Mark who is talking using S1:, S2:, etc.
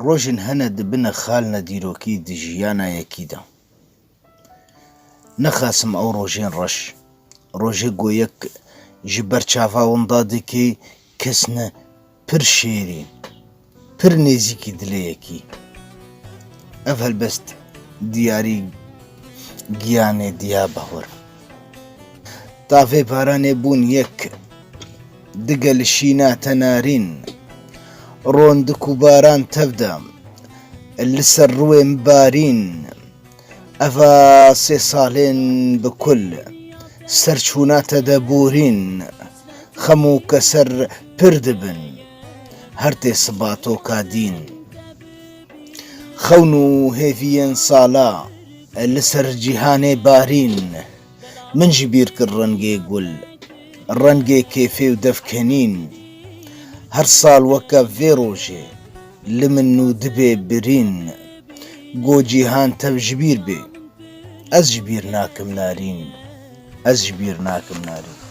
S1: ڕۆژن هەنە دبنە خالنە دیرۆکی دژیانە یەکیدا نەخاسم ئەو ڕۆژێن ڕەش ڕۆژێ گۆیەک ji ber çava winda dikê kesne pir şêrî pir nêzîkî dilê yekî ev helbest diyarî giyanê diya bawir tavê baranê bûn yek dige li şîna tenarîn rondik û baran tev de li ser rûyê min barîn eva sê salên bi kul serçûna te de borîn xem û keser pir dibin her tê sibatôka dîn xewn û hêviyên sala li ser cîhanê barîn min jî bîr kir rengê gul rengê kêfê û devkenîn her sal weke vê rojê li min nû dibê birîn got cîhan tev ji bîr bê ez ji bîr nakim narîn ez ji bîr nakim narîn